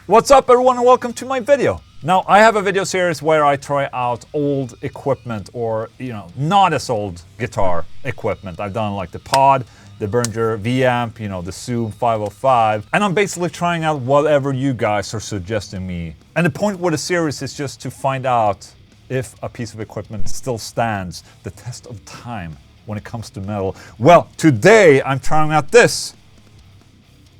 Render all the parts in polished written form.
What's up everyone and welcome to my video. Now I have a video series where I try out old equipment or, not as old guitar equipment. I've done like the Pod, the Behringer V-Amp, the Zoom 505. And I'm basically trying out whatever you guys are suggesting me. And the point with the series is just to find out if a piece of equipment still stands the test of time when it comes to metal. Well, today I'm trying out this.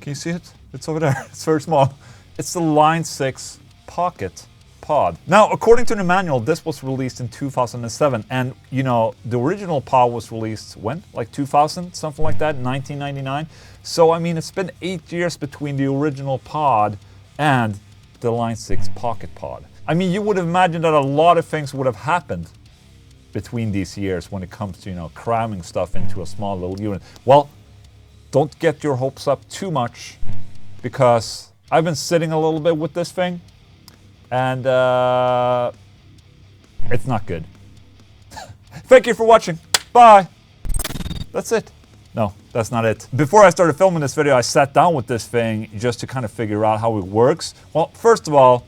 Can you see it? It's over there. It's very small. It's the Line 6 Pocket Pod. Now, according to the manual, this was released in 2007. And, the original Pod was released when? Like 2000? Something like that? 1999? So, I mean, it's been 8 years between the original Pod and the Line 6 Pocket Pod. I mean, you would have imagined that a lot of things would have happened between these years when it comes to, cramming stuff into a small little unit. Well, don't get your hopes up too much, because I've been sitting a little bit with this thing, and it's not good. Thank you for watching. Bye. That's it. No, that's not it. Before I started filming this video, I sat down with this thing just to kind of figure out how it works. Well, first of all,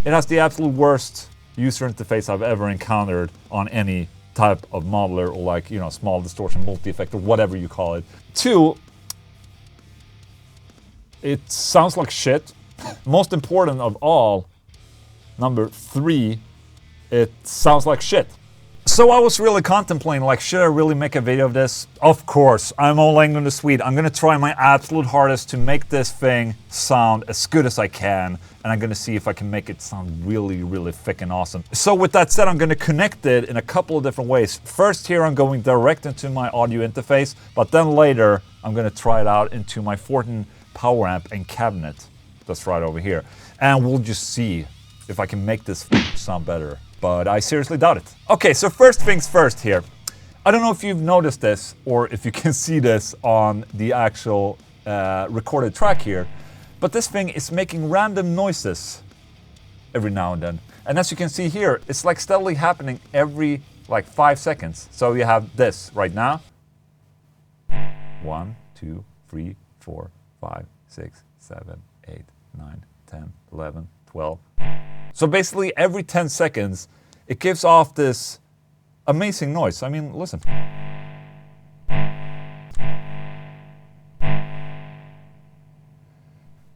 it has the absolute worst user interface I've ever encountered on any type of modeler or like, small distortion multi-effect or whatever you call it. 2, it sounds like shit. Most important of all, number 3, it sounds like shit. So I was really contemplating, like, should I really make a video of this? Of course, I'm all Englund the Swede. I'm gonna try my absolute hardest to make this thing sound as good as I can, and I'm gonna see if I can make it sound really, really thick and awesome. So with that said, I'm gonna connect it in a couple of different ways. First here, I'm going direct into my audio interface, but then later, I'm gonna try it out into my Fortin power amp and cabinet that's right over here, and we'll just see if I can make this sound better, but I seriously doubt it. Okay, so first things first here. I don't know if you've noticed this or if you can see this on the actual recorded track here, but this thing is making random noises every now and then, and as you can see here, it's like steadily happening every like 5 seconds. So you have this right now. 1, 2, 3, 4, 5, 6, 7, 8, 9, 10, 11, 12. So basically every 10 seconds, it gives off this amazing noise. I mean, listen.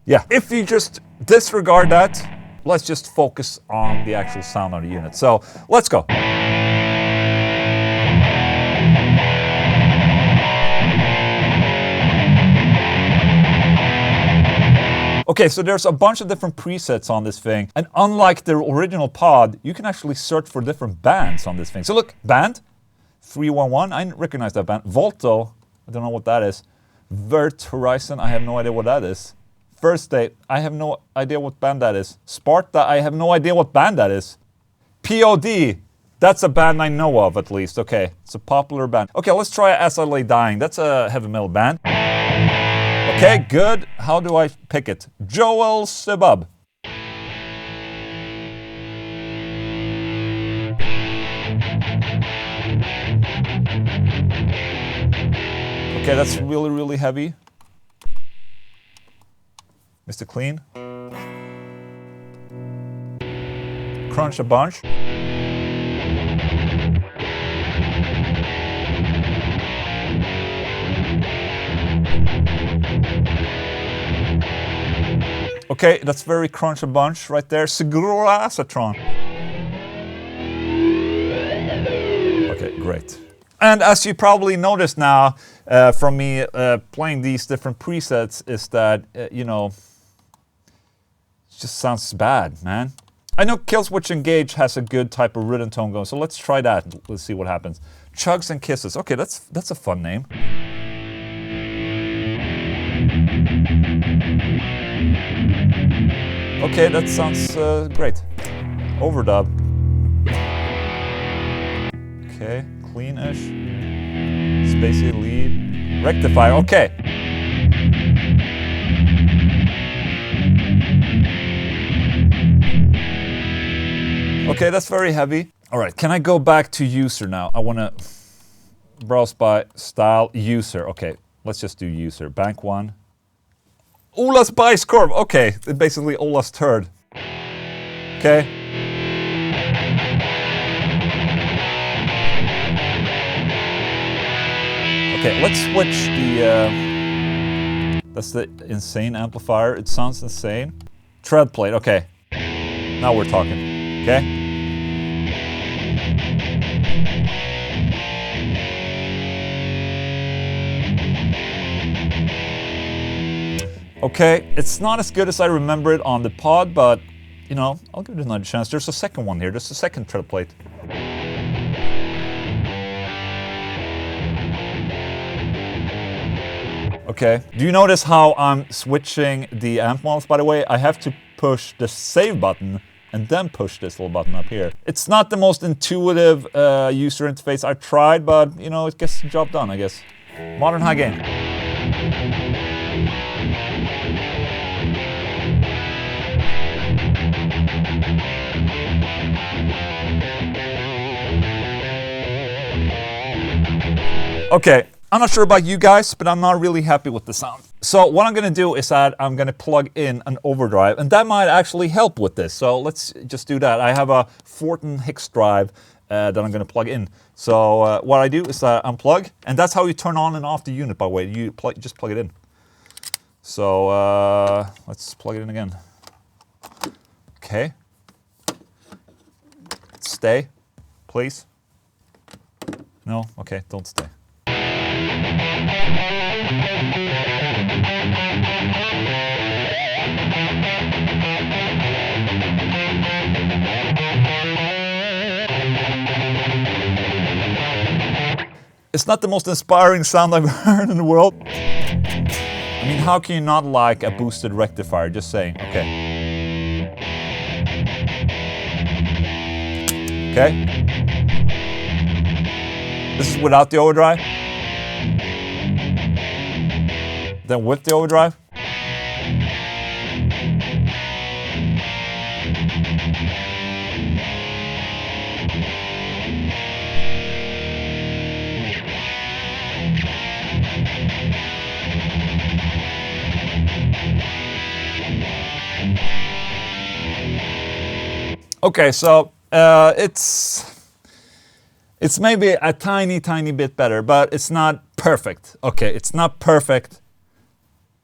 Yeah, if you just disregard that, let's just focus on the actual sound of the unit. So let's go. Okay, so there's a bunch of different presets on this thing, and unlike the original Pod, you can actually search for different bands on this thing. So look, band, 311, I recognize that band. Volto, I don't know what that is. Vert Horizon, I have no idea what that is. First State, I have no idea what band that is. Sparta, I have no idea what band that is. POD, that's a band I know of at least. Okay, it's a popular band. Okay, let's try As I Lay Dying, that's a heavy metal band. Okay, good. How do I pick it? Joel Sebub. Okay, that's really, really heavy. Mr. Clean. Crunch a bunch. Okay, that's very crunch a bunch right there. Sigurasatron. Okay, great. And as you probably noticed now from me playing these different presets is that, it just sounds bad, man. I know Killswitch Engage has a good type of rhythm tone going, so let's try that. Let's see what happens. Chugs and Kisses. Okay, that's a fun name. Okay, that sounds great. Overdub. Okay, clean-ish. Spacey lead. Rectifier, okay. Okay, that's very heavy. All right, can I go back to user now? I want to browse by style user. Okay, let's just do user. Bank 1. Ola's bajskorv. Okay, basically Ola's turd. Okay. Okay, let's switch the... that's the insane amplifier. It sounds insane. Tread plate, okay. Now we're talking, okay? Okay, it's not as good as I remember it on the pod, but, you know, I'll give it another chance. There's a second one here, there's a second tread plate. Okay, do you notice how I'm switching the amp models, by the way? I have to push the save button and then push this little button up here. It's not the most intuitive user interface I've tried, but, you know, it gets the job done, I guess. Modern high gain. Okay, I'm not sure about you guys, but I'm not really happy with the sound. So what I'm gonna do is that I'm gonna plug in an overdrive, and that might actually help with this. So let's just do that. I have a Fortin Hicks drive that I'm gonna plug in. So what I do is unplug, and that's how you turn on and off the unit, by the way. You just plug it in. So let's plug it in again. Okay. Stay, please. No? Okay, don't stay. It's not the most inspiring sound I've heard in the world. I mean, how can you not like a boosted rectifier? Just saying. Okay. Okay. This is without the overdrive. Then with the overdrive. Okay, so it's maybe a tiny bit better, but it's not perfect. Okay, it's not perfect.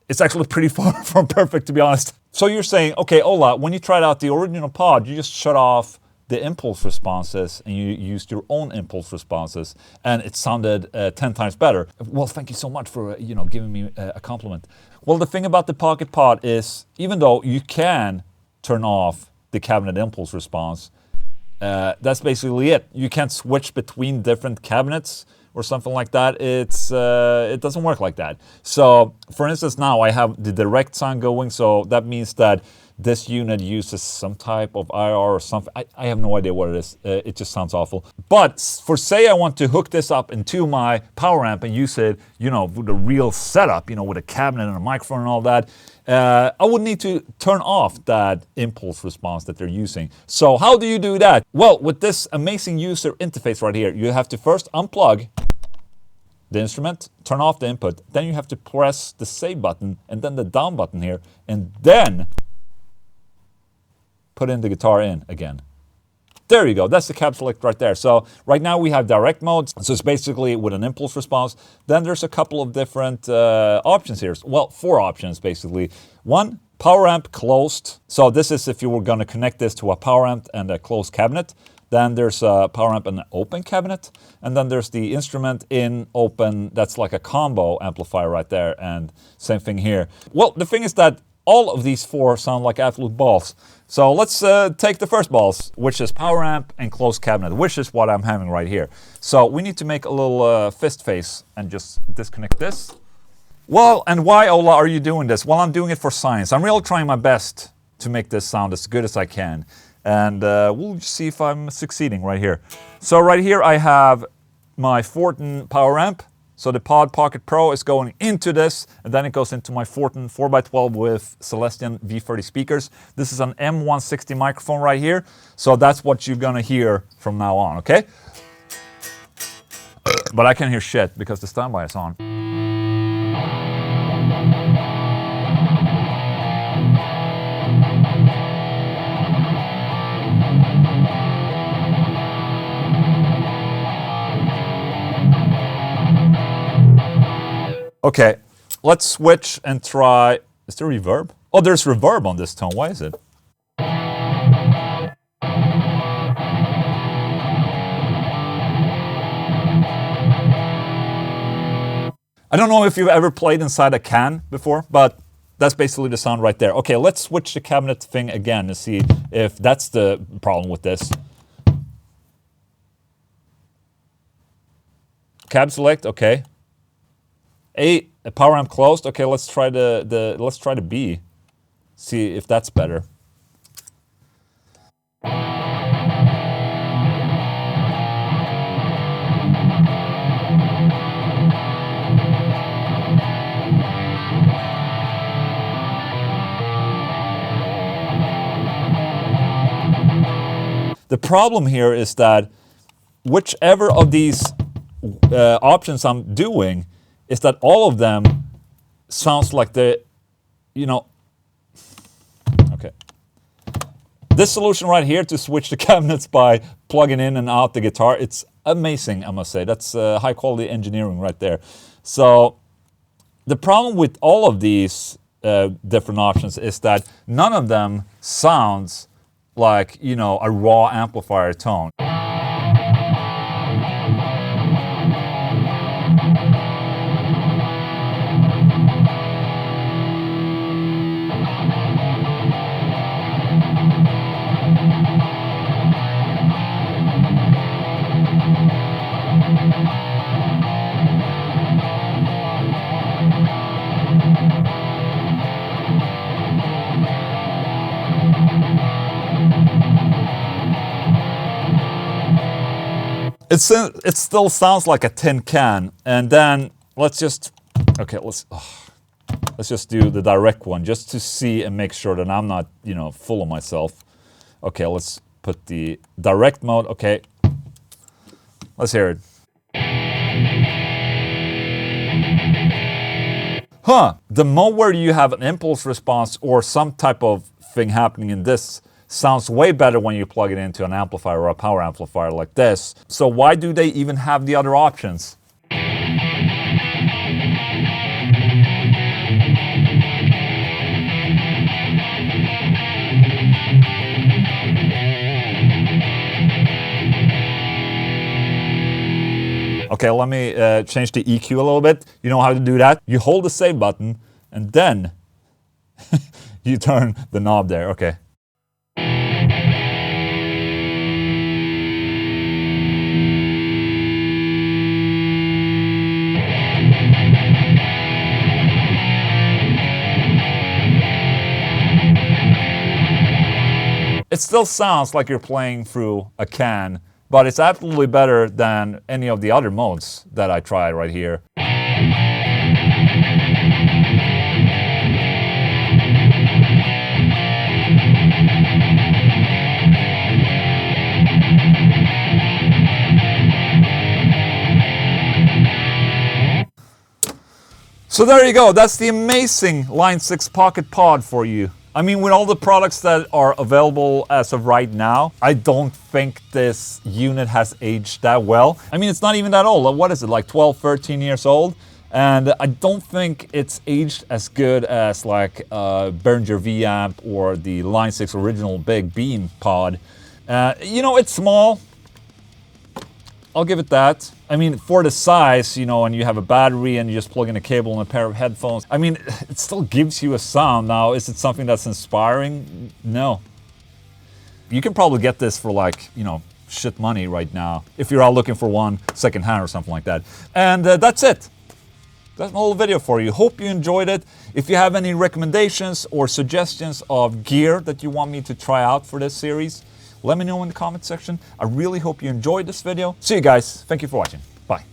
It's actually pretty far from perfect, to be honest. So you're saying, okay, Ola, when you tried out the original pod, you just shut off the impulse responses and you used your own impulse responses, and it sounded 10 times better. Well, thank you so much for giving me a compliment. Well, the thing about the Pocket Pod is, even though you can turn off the cabinet impulse response, that's basically it. You can't switch between different cabinets or something like that. It doesn't work like that. So, for instance, now I have the direct sound going, so that means that this unit uses some type of IR or something. I have no idea what it is. It just sounds awful. But for say I want to hook this up into my power amp and use it, with the real setup, with a cabinet and a microphone and all that, I would need to turn off that impulse response that they're using. So how do you do that? Well, with this amazing user interface right here, you have to first unplug the instrument, turn off the input, then you have to press the save button and then the down button here, and then put in the guitar in again. There you go, that's the cab select right there. So right now we have direct mode, so it's basically with an impulse response. Then there's a couple of different options here. Well, 4 options basically. 1, power amp closed. So this is if you were gonna connect this to a power amp and a closed cabinet. Then there's a power amp and an open cabinet. And then there's the instrument in open, that's like a combo amplifier right there, and same thing here. Well, the thing is that all of these 4 sound like absolute balls. So let's take the first balls, which is power amp and closed cabinet, which is what I'm having right here. So we need to make a little fist face and just disconnect this. Well, and why, Ola, are you doing this? Well, I'm doing it for science. I'm really trying my best to make this sound as good as I can. And we'll see if I'm succeeding right here. So right here I have my Fortin power amp. So the Pod Pocket Pro is going into this, and then it goes into my Fortin 4x12 with Celestion V30 speakers. This is an M160 microphone right here, so that's what you're gonna hear from now on, okay? But I can't hear shit because the standby is on. Okay, let's switch and try... Is there reverb? Oh, there's reverb on this tone. Why is it? I don't know if you've ever played inside a can before, but that's basically the sound right there. Okay, let's switch the cabinet thing again to see if that's the problem with this. Cab select, okay. A power amp closed. Okay, let's try the B. See if that's better. The problem here is that whichever of these options I'm doing is that all of them sounds like the, you know, okay. This solution right here to switch the cabinets by plugging in and out the guitar, it's amazing, I must say. That's high quality engineering right there. So the problem with all of these different options is that none of them sounds like, you know, a raw amplifier tone. It still sounds like a tin can, and then let's just just do the direct one just to see and make sure that I'm not, you know, full of myself. Okay, let's put the direct mode. Okay, let's hear it. Huh, the mode where you have an impulse response or some type of thing happening in this sounds way better when you plug it into an amplifier or a power amplifier like this. So why do they even have the other options? Okay, let me change the EQ a little bit. You know how to do that? You hold the save button and then you turn the knob there. Okay. It still sounds like you're playing through a can, but it's absolutely better than any of the other modes that I tried right here. So there you go, that's the amazing Line 6 Pocket Pod for you. I mean, with all the products that are available as of right now, I don't think this unit has aged that well. I mean, it's not even that old. What is it, like 12, 13 years old? And I don't think it's aged as good as like Behringer V-Amp or the Line 6 original Big Beam Pod. You know, it's small. I'll give it that. I mean, for the size, you know, and you have a battery and you just plug in a cable and a pair of headphones, I mean, it still gives you a sound. Now, is it something that's inspiring? No. You can probably get this for like, you know, shit money right now, if you're out looking for one secondhand or something like that. And that's it. That's my whole video for you. Hope you enjoyed it. If you have any recommendations or suggestions of gear that you want me to try out for this series, let me know in the comment section. I really hope you enjoyed this video. See you guys. Thank you for watching. Bye.